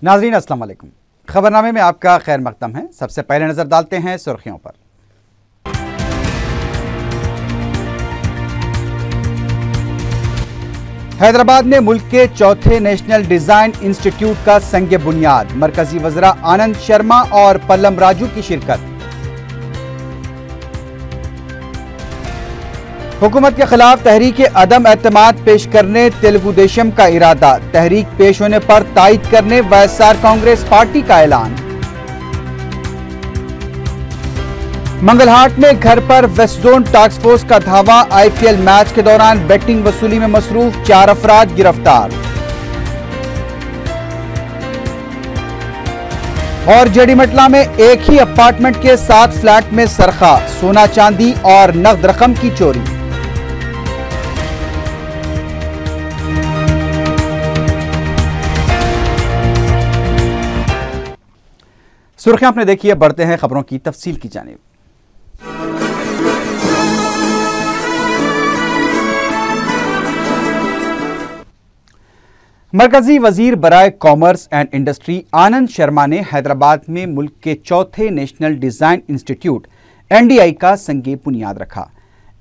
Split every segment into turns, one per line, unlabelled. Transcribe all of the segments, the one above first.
नाज़रीन अस्सलाम वालेकुम। खबरनामे में आपका खैर मकदम है। सबसे पहले नजर डालते हैं सुर्खियों पर। हैदराबाद में मुल्क के चौथे नेशनल डिजाइन इंस्टीट्यूट का संग बुनियाद, मरकजी वज़रा आनंद शर्मा और पल्लम राजू की शिरकत। हुकूमत के खिलाफ तहरीक अदम एतमाद पेश करने तेलुगु देशम का इरादा, तहरीक पेश होने पर तायद करने वाईएसआर कांग्रेस पार्टी का ऐलान। मंगलहाट में घर पर वेस्ट जोन टास्क फोर्स का धावा, आईपीएल मैच के दौरान बेटिंग वसूली में मसरूफ 4 अफराद गिरफ्तार। और जेडीमटला में एक ही अपार्टमेंट के 7 फ्लैट में सरखा, सोना चांदी और नकद रकम की चोरी। सुर्खियां आपने देखी है, बढ़ते हैं खबरों की तफसील की जानिब। मरकजी वजीर बराए commerce and industry Anand Sharma ने हैदराबाद में मुल्क के चौथे नेशनल डिजाइन इंस्टीट्यूट एनडीआई का संग बुनियाद रखा।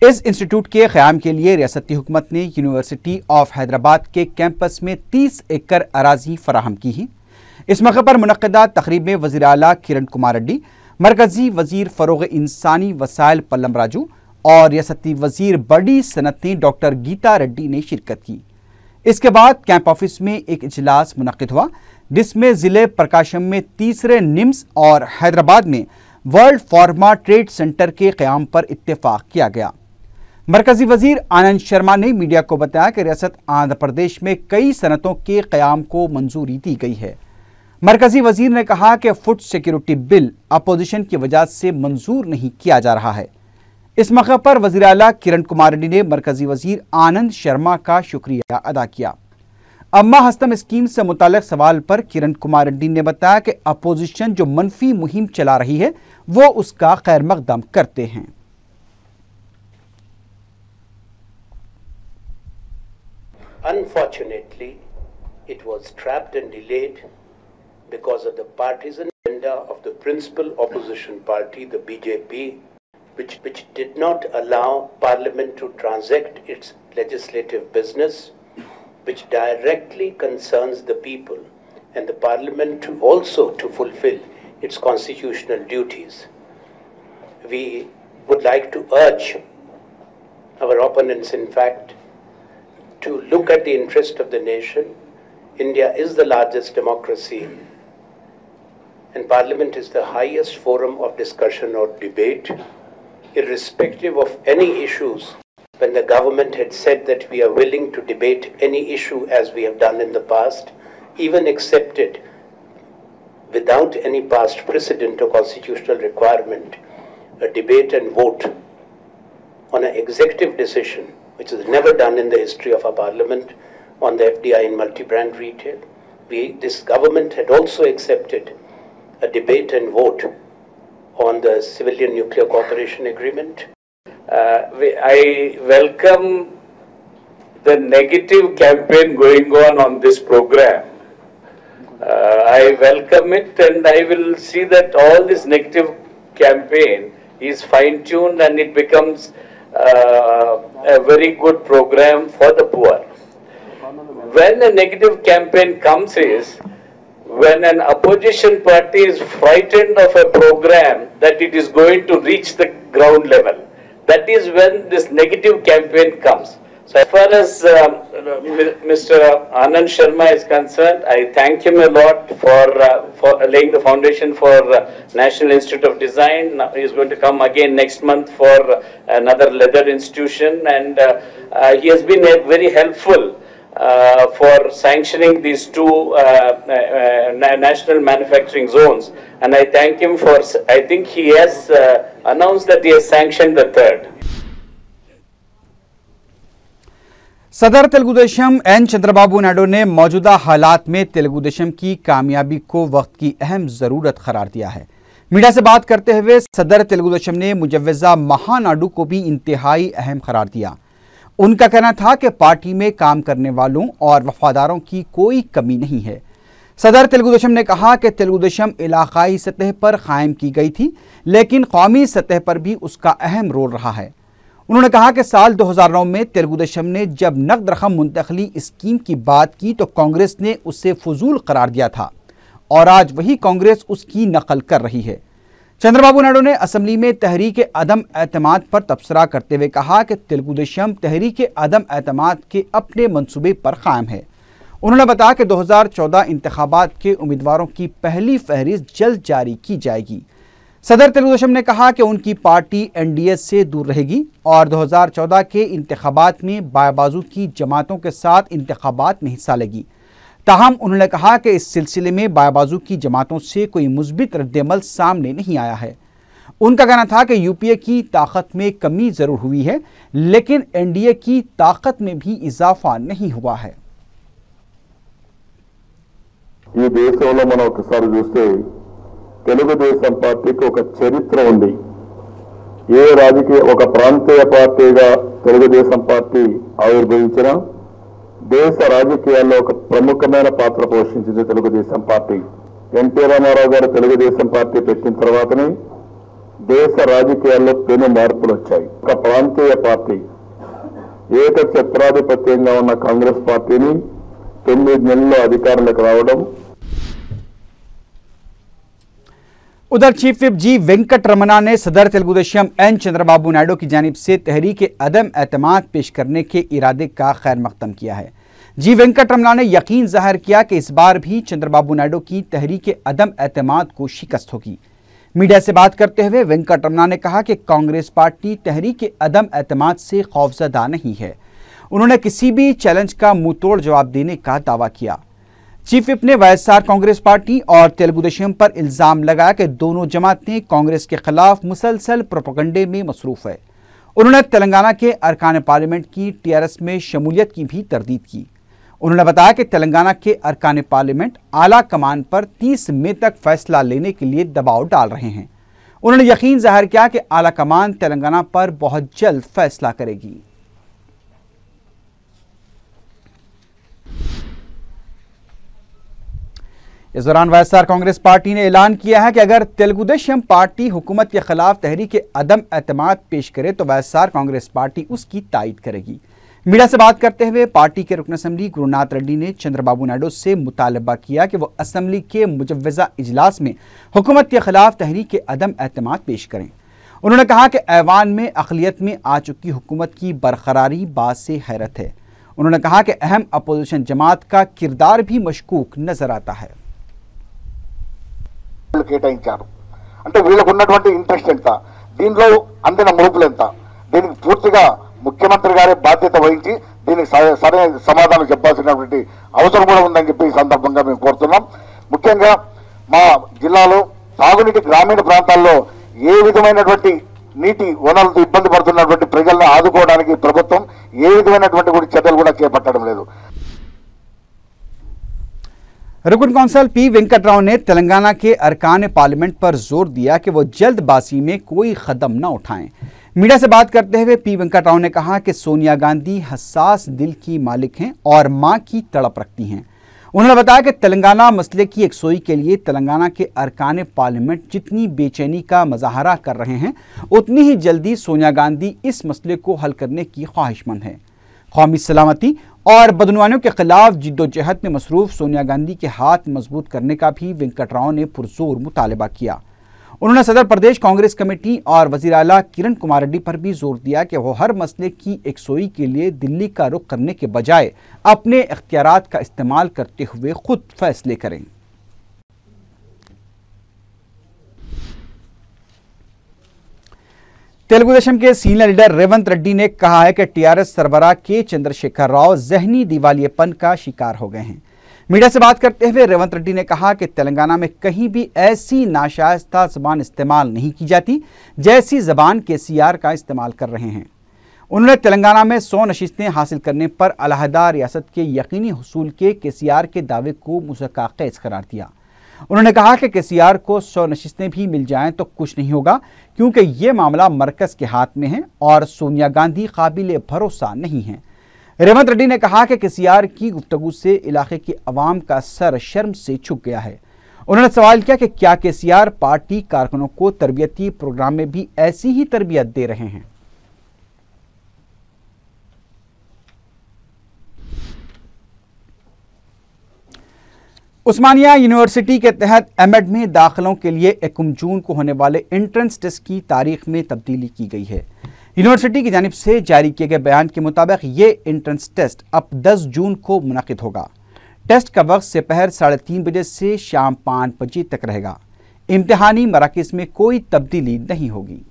इस इंस्टीट्यूट के क़याम के लिए रियासती हुकूमत ने यूनिवर्सिटी ऑफ हैदराबाद के कैंपस में 30 एकड़ अराजी फराहम की है। इस मौके पर मुनक्किदा तकरीब में वज़ीर आला किरण कुमार रेड्डी, मरकजी वजीर फ़रोग़ इंसानी वसाइल पल्लम राजू और रियासती वजीर बड़ी सनतें डॉक्टर गीता रेड्डी ने शिरकत की। इसके बाद कैंप ऑफिस में एक इजलास मुनक्किद हुआ, जिसमें जिले प्रकाशम में तीसरे निम्स और हैदराबाद में वर्ल्ड फार्मा ट्रेड सेंटर के क़याम पर इत्तेफाक किया गया। मरकजी वजीर आनंद शर्मा ने मीडिया को बताया कि रियासत आंध्र प्रदेश में कई सनतों के क़याम को मंजूरी दी गई है। मरकजी वजीर ने कहा कि फूड सिक्योरिटी बिल अपोजिशन की वजह से मंजूर नहीं किया जा रहा है। इस मौके पर वज़ीर आला किरण कुमार रेड्डी ने मरकजी वजीर आनंद शर्मा का शुक्रिया अदा किया। अम्मा हस्तम स्कीम से मुताल्लिक सवाल पर किरण कुमार रेड्डी ने बताया कि अपोजिशन जो मनफी मुहिम चला रही है वो उसका खैर मकदम करते हैं।
Unfortunately, it was trapped and delayed because of the partisan agenda of the principal opposition party, the BJP, which did not allow Parliament to transact its legislative business, which directly concerns the people, and the Parliament also to fulfill its constitutional duties. We would like to urge our opponents, in fact, to look at the interest of the nation. India is the largest democracy, and Parliament is the highest forum of discussion or debate, irrespective of any issues. When the government had said that we are willing to debate any issue as we have done in the past, even accepted without any past precedent or constitutional requirement, a debate and vote on an executive decision, which is never done in the history of our Parliament, on the FDI in multi-brand retail. This government had also accepted a debate and vote on the Civilian Nuclear Cooperation Agreement.
I welcome the negative campaign going on this program. I welcome it, and I will see that all this negative campaign is fine-tuned and it becomes a very good program for the poor. When a negative campaign comes is when an opposition party is frightened of a program that it is going to reach the ground level. That is when this negative campaign comes. So as far as Mr. Anand Sharma is concerned, I thank him a lot for laying the foundation for National Institute of Design. Now he is going to come again next month for another leather institution, and he has been very helpful for sanctioning these two national manufacturing zones, and I thank him for, I think he has announced that he has sanctioned the third.
सदर Telugu Desam N Chandrababu Naidu ने मौजूदा हालात में तेलुगु देशम की कामयाबी को वक्त की अहम ज़रूरत करार दिया है। मीडिया से बात करते हुए सदर तेलुगु देशम ने मुजव्वज़ा महानाडू को भी इंतहाई अहम करार दिया। उनका कहना था कि पार्टी में काम करने वालों और वफादारों की कोई कमी नहीं है। सदर तेलुगुदेशम ने कहा कि तेलुगुदेशम इलाकाई सतह पर कायम की गई थी, लेकिन कौमी सतह पर भी उसका अहम रोल रहा है। उन्होंने कहा कि साल 2009 में तेलुगुदेशम ने जब नकद रकम मुंतकली स्कीम की बात की तो कांग्रेस ने उसे फजूल करार दिया था और आज वही कांग्रेस उसकी नकल कर रही है। चंद्रबाबू नायडू ने असेंबली में तहरीक अदम एतमाद पर तबसरा करते हुए कहा कि तेलुगुदेशम तहरीक अदम एतमाद के अपने मंसूबे पर कायम है। उन्होंने बताया कि 2014 इंतखाबात के उम्मीदवारों की पहली फहरिस्त जल्द जारी की जाएगी। सदर तेलुगुदेशम ने कहा कि उनकी पार्टी एनडीए से दूर रहेगी और 2014 के इंतखाबात में बायाबाजू की जमातों के साथ इंतखाबात में हिस्सा लेगी। ताहम उन्होंने कहा कि इस सिलसिले में बायाबाजू की जमातों से कोई मुस्बित रद्देमल सामने नहीं आया है। उनका कहना था कि यूपीए की ताकत में कमी जरूर हुई है, लेकिन एनडीए की ताकत में भी इजाफा नहीं हुआ है।
ఈ దేశంలో మనం ఒకసారి చూస్తే తెలుగుదేశం పార్టీకి ఒక చరిత్ర ఉంది. ఏ రాజకీయ ఒక ప్రాంతీయ పార్టీగా తెలుగుదేశం పార్టీ ఆవిర్భవించిన దేశ రాజకీయాల్లో ఒక ప్రముఖమైన పాత్ర పోషించింది తెలుగుదేశం పార్టీ. ఎన్టీ రామారావు గారు తెలుగుదేశం పార్టీ పెట్టిన తర్వాతనే దేశ రాజకీయాల్లో పెను మార్పులు వచ్చాయి. ఒక ప్రాంతీయ పార్టీ ఏకఛత్రాధిపత్యంగా ఉన్న కాంగ్రెస్ పార్టీని 9 నెలల్లో అధికారంలోకి రావడం।
उधर चीफ विप जी वेंकट रमना ने सदर तेलुगुदेशम एन चंद्रबाबू नायडू की जानिब से तहरीक अदम एतमाद पेश करने के इरादे का खैर मकदम किया है। जी वेंकट रमना ने यकीन जाहिर किया कि इस बार भी चंद्रबाबू नायडू की तहरीक अदम एतमाद को शिकस्त होगी। मीडिया से बात करते हुए वेंकट रमना ने कहा कि कांग्रेस पार्टी तहरीक अदम एतमाद से खौफजदा नहीं है। उन्होंने किसी भी चैलेंज का मुंहतोड़ जवाब देने का दावा किया। चीफ विप ने वाईएसआर कांग्रेस पार्टी और तेलुगुदेशम पर इल्जाम लगाया कि दोनों जमातें कांग्रेस के खिलाफ मुसलसल प्रोपेगेंडे में मसरूफ है। उन्होंने तेलंगाना के अरकान पार्लियामेंट की टीआरएस में शमूलियत की भी तरदीद की। उन्होंने बताया कि तेलंगाना के अरकान पार्लियामेंट आला कमान पर 30 मई तक फैसला लेने के लिए दबाव डाल रहे हैं। उन्होंने यकीन जाहिर किया कि आला कमान तेलंगाना पर बहुत जल्द फैसला करेगी। इस दौरान वाईएसआर कांग्रेस पार्टी ने ऐलान किया है कि अगर तेलुगुदेशम पार्टी हुकूमत के खिलाफ तहरीक अदम एतमाद पेश करे तो वाईएसआर कांग्रेस पार्टी उसकी तायद करेगी। मीडिया से बात करते हुए पार्टी के रुकन असेंबली गुरुनाथ रेड्डी ने चंद्रबाबू नायडू से मुतालबा किया कि वो असेंबली के मुजव्वजा इजलास में हुकूमत के खिलाफ तहरीक अदम एतमाद पेश करें। उन्होंने कहा कि ऐवान में अक़लियत में आ चुकी हुकूमत की बरकरारी बात से हैरत है। उन्होंने कहा कि अहम अपोजिशन जमात का किरदार भी मशकूक नजर आता है।
కేటాయించారు అంటే వీళ్ళకు ఉన్నటువంటి ఇంట్రెస్ట్ ఎంత, దీనిలో అందిన ముడుపులు ఎంత, దీనికి పూర్తిగా ముఖ్యమంత్రి గారే బాధ్యత వహించి దీనికి సరైన సమాధానం చెప్పాల్సినటువంటి అవసరం కూడా ఉందని చెప్పి ఈ సందర్భంగా మేము కోరుతున్నాం। ముఖ్యంగా మా జిల్లాలో తాగునీటి గ్రామీణ ప్రాంతాల్లో ఏ విధమైనటువంటి నీటి వనరులతో ఇబ్బంది పడుతున్నటువంటి ప్రజలను ఆదుకోవడానికి ప్రభుత్వం ఏ విధమైనటువంటి చర్యలు కూడా చేపట్టడం లేదు।
रुकन कौंसल पी वेंकट राव ने तेलंगाना के अरकान पार्लियामेंट पर जोर दिया कि वो जल्दबाजी में कोई कदम न उठाएं। मीडिया से बात करते हुए पी वेंकट राव ने कहा कि सोनिया गांधी हसास दिल की मालिक हैं और मां की तड़प रखती हैं। उन्होंने बताया कि तेलंगाना मसले की यकसोई के लिए तेलंगाना के अरकान पार्लियामेंट जितनी बेचैनी का मुजाहरा कर रहे हैं, उतनी ही जल्दी सोनिया गांधी इस मसले को हल करने की ख्वाहिशमंद है। कौमी सलामती और बदनवानियों के खिलाफ जिद्दोजहद में मसरूफ सोनिया गांधी के हाथ मजबूत करने का भी वेंकट राव ने पुरजोर मुतालबा किया। उन्होंने सदर प्रदेश कांग्रेस कमेटी और वजीर आला किरण कुमार रेड्डी पर भी जोर दिया कि वो हर मसले की एकसोई के लिए दिल्ली का रुख करने के बजाय अपने इख्तियारात का इस्तेमाल करते हुए खुद फैसले करें। तेलुगुदेशम के सीनियर लीडर रेवंत रेड्डी ने कहा है कि टीआरएस सरबराह के चंद्रशेखर राव जहनी दिवालियेपन का शिकार हो गए हैं। मीडिया से बात करते हुए रेवंत रेड्डी ने कहा कि तेलंगाना में कहीं भी ऐसी नाशाइस्ता जबान इस्तेमाल नहीं की जाती जैसी जबान केसीआर का इस्तेमाल कर रहे हैं। उन्होंने तेलंगाना में 100 नशिस्तें हासिल करने पर अलहदा रियासत के यकीनी हुसूल के केसीआर के दावे को मुज़क्काक़ैस करार दिया। उन्होंने कहा कि केसीआर को 100 नशिस्तें भी मिल जाएं तो कुछ नहीं होगा, क्योंकि ये मामला मरकज़ के हाथ में है और सोनिया गांधी काबिल भरोसा नहीं है। रेवंत रेड्डी ने कहा कि केसीआर की गुफ्तगू से इलाके के अवाम का सर शर्म से झुक गया है। उन्होंने सवाल किया कि क्या केसीआर पार्टी कारकुनों को तरबियती प्रोग्राम में भी ऐसी ही तरबियत दे रहे हैं। उस्मानिया यूनिवर्सिटी के तहत एमएड में दाखिलों के लिए 1 जून को होने वाले एंट्रेंस टेस्ट की तारीख में तब्दीली की गई है। यूनिवर्सिटी की जानिब से जारी किए गए बयान के मुताबिक ये एंट्रेंस टेस्ट अब 10 जून को मुनक़िद होगा। टेस्ट का वक्त दोपहर 3:30 बजे से शाम 5 बजे तक रहेगा। इम्तिहानी मराकिज़ में कोई तब्दीली नहीं होगी।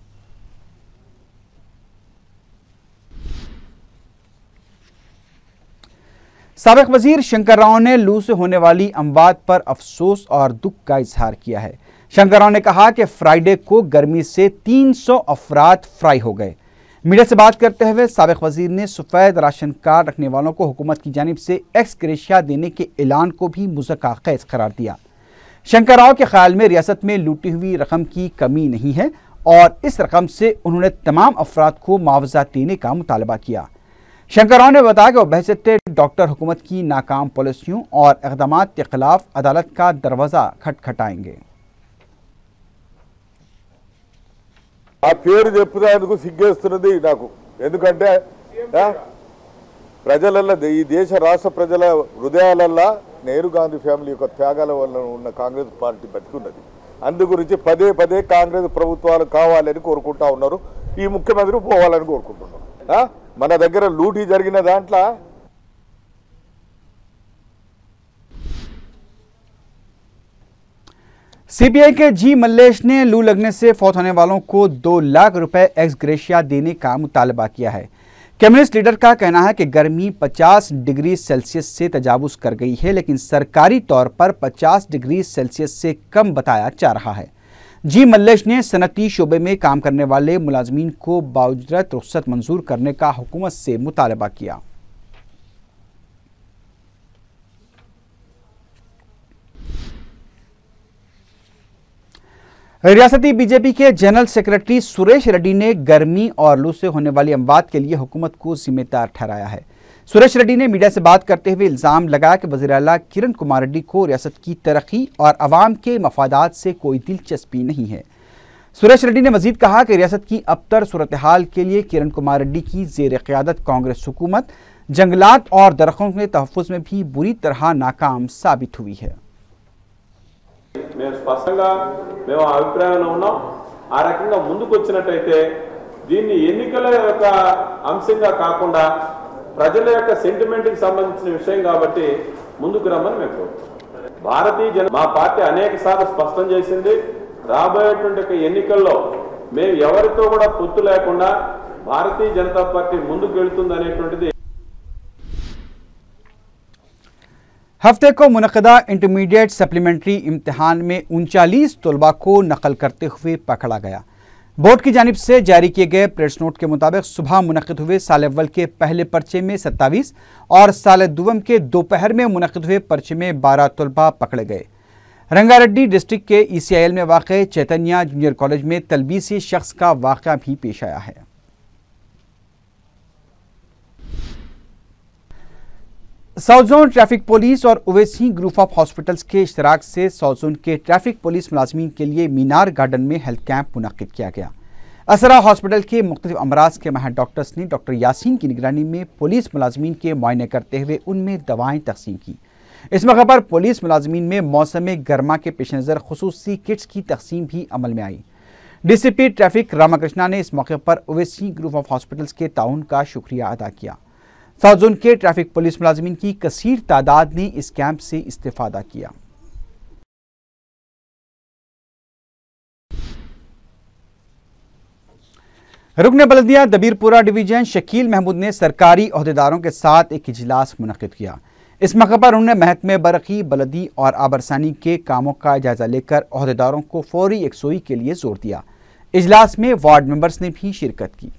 साबिक वजीर शंकर राव ने लू से होने वाली अमवात पर अफसोस और दुख का इजहार किया है। शंकर राव ने कहा कि फ्राइडे को गर्मी से 300 अफराद फ्राई हो गए। मीडिया से बात करते हुए साबिक वजीर ने सफेद राशन कार्ड रखने वालों को हुकूमत की जानिब से एक्स ग्रेशिया देने के ऐलान को भी मुज़क्का खैज करार दिया। शंकर राव के ख्याल में रियासत में लूटी हुई रकम की कमी नहीं है और इस रकम से उन्होंने तमाम अफराद को मुआवजा देने का मुतालबा किया। शंकर राव ने बताया कि वह बहसत डॉक्टर हुकूमत की नाकाम पॉलिसियों और इक़दामात के खिलाफ अदालत का दरवाजा खटखटाएंगे।
ఆ పేరు చెప్పుదానికి సిగ్గేస్తున్నది నాకు. ఎందుకంటే ప్రజలల్ల ఈ దేశ రాష్ట్ర ప్రజల హృదయాలల్ల నెహ్రూ గాంధీ ఫ్యామిలీ యొక్క త్యాగాల వల్ల ఉన్న కాంగ్రెస్ పార్టీ బతికున్నది. అందు గురించి పదే పదే కాంగ్రెస్ ప్రభుత్వాలు కావాలని కోరుకుంటా ఉన్నారు. ఈ ముఖ్యమంత్రి పోవాలని కోరుకుంటున్నారు. మన దగ్గర లూటీ జరిగిన దాంట్లో
सीपीआई के जी मल्लेश ने लू लगने से फौत होने वालों को 2 लाख रुपए एक्स ग्रेशिया देने का मुतालबा किया है। कम्युनिस्ट लीडर का कहना है कि गर्मी 50 डिग्री सेल्सियस से तजावुज कर गई है, लेकिन सरकारी तौर पर 50 डिग्री सेल्सियस से कम बताया जा रहा है। जी मल्लेश ने सनती शोबे में काम करने वाले मुलाजमीन को बाउजरत रुख्सत मंजूर करने का हुकूमत से मुतालबा किया। रियासती बीजेपी के जनरल सेक्रेटरी सुरेश रेड्डी ने गर्मी और लू से होने वाली अमवात के लिए हुकूमत को जिम्मेदार ठहराया है। सुरेश रेड्डी ने मीडिया से बात करते हुए इल्जाम लगाया कि वज़ीर आला किरण कुमार रेड्डी को रियासत की तरक्की और अवाम के मफादात से कोई दिलचस्पी नहीं है। सुरेश रेड्डी ने मजीद कहा कि रियासत की अबतर सूरत हाल के लिए किरण कुमार रेड्डी की जेर क़यादत कांग्रेस हुकूमत जंगलात और दरख्तों के तहफ़्फ़ुज़ में भी बुरी तरह नाकाम साबित हुई है।
మేము స్పష్టంగా మేము అభిప్రాయంలో ఉన్నాం. ఆ రకంగా ముందుకు వచ్చినట్లయితే దీన్ని ఎన్నికల యొక్క అంశంగా కాకుండా ప్రజల యొక్క సెంటిమెంట్ కి సంబంధించిన విషయం కాబట్టి ముందుకు రమ్మని మేము కోరుతున్నాం. భారతీయ జనతా మా పార్టీ అనేక సార్లు స్పష్టం చేసింది, రాబోయేటువంటి ఎన్నికల్లో మేము ఎవరితో కూడా పొత్తు లేకుండా భారతీయ జనతా పార్టీ ముందుకు వెళ్తుంది అనేటువంటిది।
हफ्ते को मुनक़दा इंटरमीडिएट सप्लीमेंट्री इम्तिहान में 39 तलबा को नकल करते हुए पकड़ा गया। बोर्ड की जानिब से जारी किए गए प्रेस नोट के मुताबिक सुबह मुनक़िद हुए साल अव्वल के पहले पर्चे में 27 और साल दुवम के दोपहर में मुनक़िद हुए पर्चे में 12 तलबा पकड़े गए। रंगारेड्डी डिस्ट्रिक्ट के ECIL में वाक़ चैतन्या जूनियर कॉलेज में तलबीसी शख्स का वाक़या भी पेश आया है। साउथ जोन ट्रैफिक पुलिस और ओवैसी ग्रुप ऑफ हॉस्पिटल्स के इश्तराक से साउथ जोन के ट्रैफिक पुलिस मुलाजमीन के लिए मीनार गार्डन में हेल्थ कैंप मुनक़िद किया गया। असरा हॉस्पिटल के मुख्तलिफ अमराज के माहिर डॉक्टर्स ने डॉक्टर यासीन की निगरानी में पुलिस मुलाजमीन के मुआयने करते हुए उनमें दवाएं तकसीम की। इस मौके पर पुलिस मुलाजमीन में मौसम गर्मा के पेश नज़र खुसूसी किट्स की तकसीम भी अमल में आई। DCP ट्रैफिक रामाकृष्णा ने इस मौके पर ओवैसी ग्रुप ऑफ हॉस्पिटल्स के ताउन का शुक्रिया अदा किया। साउथ जोन के ट्रैफिक पुलिस मुलाजमीन की कसीर तादाद ने इस कैंप से इस्तिफादा किया। रुकन बल्दिया दबीरपुरा डिवीजन शकील महमूद ने सरकारी अहदेदारों के साथ एक इजलास मुनक़िद किया। इस मौके पर उन्होंने महकमे बरक़ी, बलदी और आबरसानी के कामों का जायजा लेकर अहदेदारों को फौरी यकसोई के लिए जोर दिया। इजलास में वार्ड मेंबर्स ने भी शिरकत की।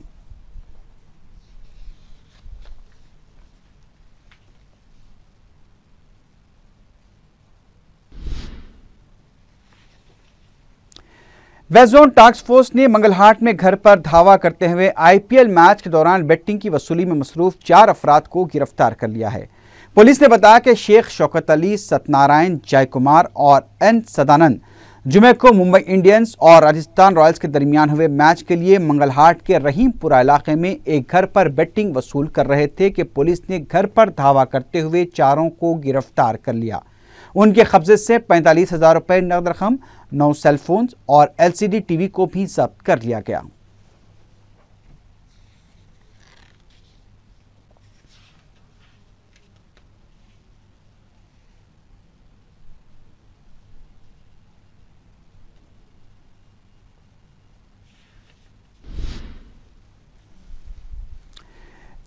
वेस्ट जोन टास्क फोर्स ने मंगलहाट में घर पर धावा करते हुए आईपीएल मैच के दौरान बेटिंग की वसूली में मसरूफ 4 अफराद को गिरफ्तार कर लिया है। पुलिस ने बताया कि शेख शौकत अली, सत्यनारायण जयकुमार और एन सदानंद जुमे को मुंबई इंडियंस और राजस्थान रॉयल्स के दरमियान हुए मैच के लिए मंगलहाट के रहीमपुरा इलाके में एक घर पर बेटिंग वसूल कर रहे थे कि पुलिस ने घर पर धावा करते हुए चारों को गिरफ्तार कर लिया। उनके कब्जे से 45,000 रुपए नकद रकम, 9 सेलफोन्स और एलसीडी टीवी को भी जब्त कर लिया गया।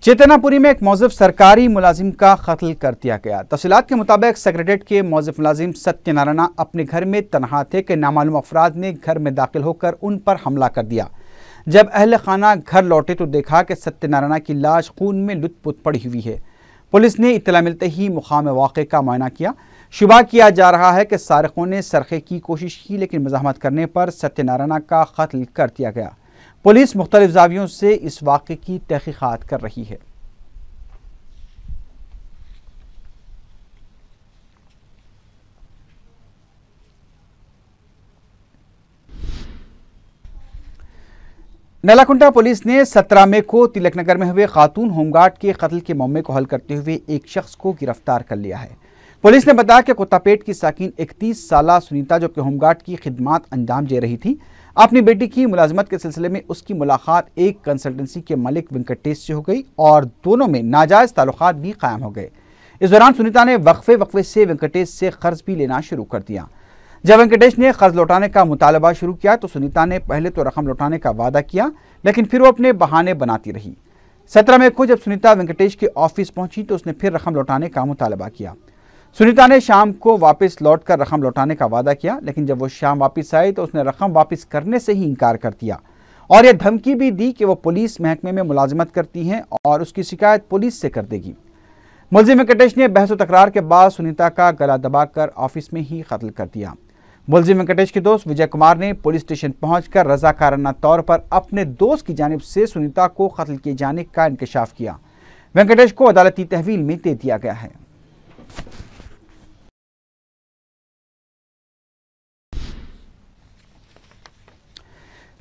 चेतनापुरी में एक मौजूफ सरकारी मुलाजिम का कत्ल कर दिया गया। तफसीलात के मुताबिक सेक्रेटरीट के मौजूफ मुलाजिम सत्यनारायण अपने घर में तनहा थे कि नामालूम अफराद ने घर में दाखिल होकर उन पर हमला कर दिया। जब अहल खाना घर लौटे तो देखा कि सत्यनारायण की लाश खून में लुथपुथ पड़ी हुई है। पुलिस ने इत्तला मिलते ही मुकाम वाक़े का मुआयना किया। शुबा किया जा रहा है कि सारिकों ने सरखे की कोशिश की, लेकिन मज़ाहमत करने पर सत्यनारायण का कत्ल कर दिया गया। पुलिस मुख्तलिफ जावियों से इस वाक़े की तहकीकात कर रही है। नलाकुंटा पुलिस ने 17 मई को तिलकनगर में हुए खातून होमगार्ड के कत्ल के मामले को हल करते हुए एक शख्स को गिरफ्तार कर लिया है। पुलिस ने बताया कि कुत्तापेट की साकिन 31 साला सुनीता, जो कि होमगार्ड की खिदमात अंजाम दे रही थी, अपनी बेटी की मुलाजमत के सिलसिले में उसकी मुलाकात एक कंसल्टेंसी के मालिक वेंकटेश से हो गई और दोनों में नाजायज ताल्लुकात भी कायम हो गए। इस दौरान सुनीता ने वक्फे से वेंकटेश से कर्ज भी लेना शुरू कर दिया। जब वेंकटेश ने कर्ज लौटाने का मुतालबा शुरू किया तो सुनीता ने पहले तो रकम लौटाने का वादा किया, लेकिन फिर वो अपने बहाने बनाती रही। 17 मई को जब सुनीता वेंकटेश के ऑफिस पहुंची तो उसने फिर रकम लौटाने का मुतालबा किया। सुनीता ने शाम को वापस लौटकर रकम लौटाने का वादा किया, लेकिन जब वो शाम वापस आई तो उसने रकम वापस करने से ही इनकार कर दिया और यह धमकी भी दी कि वो पुलिस महकमे में मुलाजमत करती हैं और उसकी शिकायत पुलिस से कर देगी। मुलजिम वेंकटेश ने बहस व तकरार के बाद सुनीता का गला दबाकर ऑफिस में ही कत्ल कर दिया। मुलजिम वेंकटेश के दोस्त विजय कुमार ने पुलिस स्टेशन पहुंचकर रजाकाराना तौर पर अपने दोस्त की जानिब से सुनीता को कत्ल किए जाने का इंकशाफ किया। वेंकटेश को अदालती तहवील में दे दिया गया है।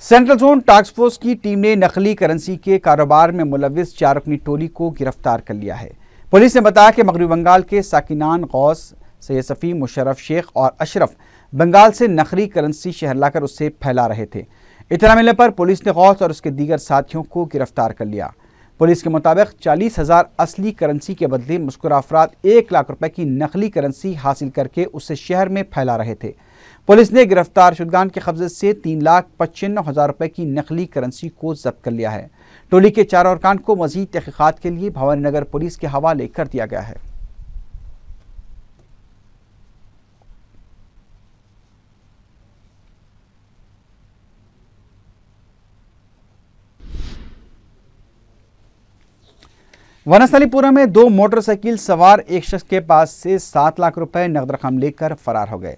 सेंट्रल जोन टास्क फोर्स की टीम ने नकली करेंसी के कारोबार में मुलविस 4 रुकनी टोली को गिरफ्तार कर लिया है। पुलिस ने बताया कि मगरबी बंगाल के साकिनान गौस, सैयद सफ़ी, मुशर्रफ शेख और अशरफ बंगाल से नकली करेंसी शहर लाकर उससे फैला रहे थे। इत्तला मिलने पर पुलिस ने गौस और उसके दीगर साथियों को गिरफ्तार कर लिया। पुलिस के मुताबिक 40,000 असली करेंसी के बदले मुस्कुरा अफराद 1 लाख रुपए की नकली करेंसी हासिल करके उसे शहर में फैला रहे थे। पुलिस ने गिरफ्तार शुदगान के कब्जे से 3,95,000 रुपए की नकली करेंसी को जब्त कर लिया है। टोली के 4 अरकान को मजीद तहकीकात के लिए भवानी नगर पुलिस के हवाले कर दिया गया है। वनस्थलीपुरा में 2 मोटरसाइकिल सवार एक शख्स के पास से 7 लाख रुपए नकद रकम लेकर फरार हो गए।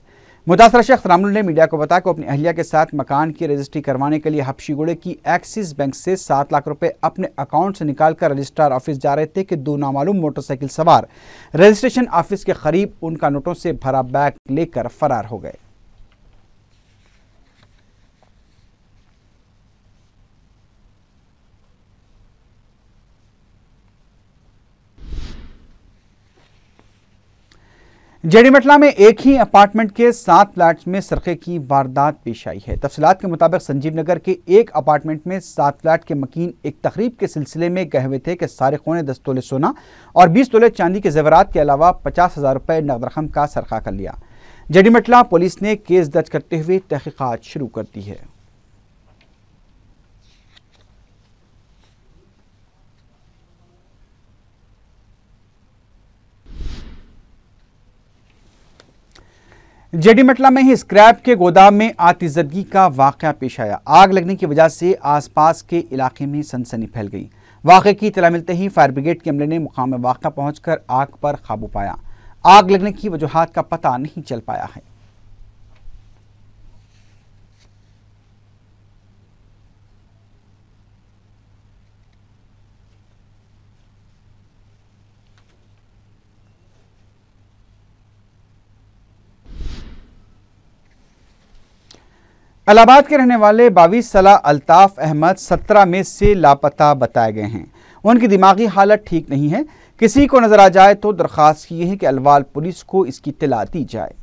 मुतासरा शख्स रामुल ने मीडिया को बताया कि अपनी अहलिया के साथ मकान की रजिस्ट्री करवाने के लिए हबशीगुड़े की एक्सिस बैंक से 7 लाख रुपए अपने अकाउंट से निकालकर रजिस्ट्रार ऑफिस जा रहे थे कि 2 नामालूम मोटरसाइकिल सवार रजिस्ट्रेशन ऑफिस के करीब उनका नोटों से भरा बैग लेकर फरार हो गए। जेडीमटला में एक ही अपार्टमेंट के 7 फ्लैट्स में सरके की वारदात पेश आई है। तफसीलात के मुताबिक संजीव नगर के एक अपार्टमेंट में 7 फ्लैट के मकीन एक तकरीब के सिलसिले में गए हुए थे कि सारिकों ने 10 तोले सोना और 20 तोले चांदी के जेवरात के अलावा 50,000 रुपए नकद रकम का सरका कर लिया। जेडीमटला पुलिस ने केस दर्ज करते हुए तहकीकात शुरू कर दी है। जेडीमटला में ही स्क्रैप के गोदाम में आतिशदगी का वाकया पेश आया। आग लगने की वजह से आसपास के इलाके में सनसनी फैल गई। वाकये की इत्तला मिलते ही फायर ब्रिगेड के अमले ने मुकाम वाक़या पहुंचकर आग पर काबू पाया। आग लगने की वजूहात का पता नहीं चल पाया है। इलाहाबाद के रहने वाले 22 साल अल्ताफ अहमद 17 में से लापता बताए गए हैं। उनकी दिमागी हालत ठीक नहीं है। किसी को नजर आ जाए तो दरख्वास्त की है कि अलवाल पुलिस को इसकी इत्तला दी जाए।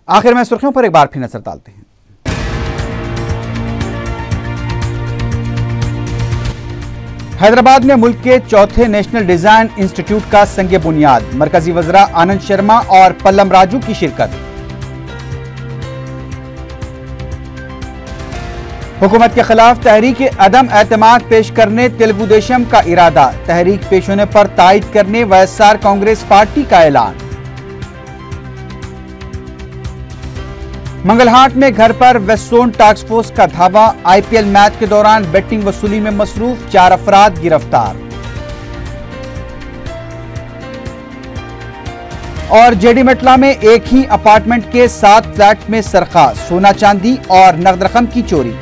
आखिर में सुर्खियों पर एक बार फिर नजर डालते हैं। हैदराबाद में मुल्क के चौथे नेशनल डिजाइन इंस्टीट्यूट का संग बुनियाद, मरकजी वज़रा आनंद शर्मा और पल्लम राजू की शिरकत। हुकूमत के खिलाफ तहरीक अदम एतमाद पेश करने तेलुगु देशम का इरादा, तहरीक पेश होने पर तायद करने वाईएसआर कांग्रेस पार्टी का ऐलान। मंगलहाट में घर पर वेस्ट जोन टास्क फोर्स का धावा, आईपीएल मैच के दौरान बेटिंग वसूली में मसरूफ 4 अफराद गिरफ्तार। और जेडी मेटला में एक ही अपार्टमेंट के 7 फ्लैट में सरखा, सोना चांदी और नकद रकम की चोरी।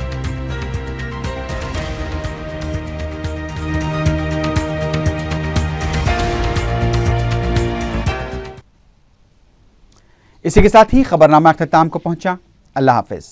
इसी के साथ ही खबरनामा अख्ताम को पहुंचा। अल्लाह हाफिज।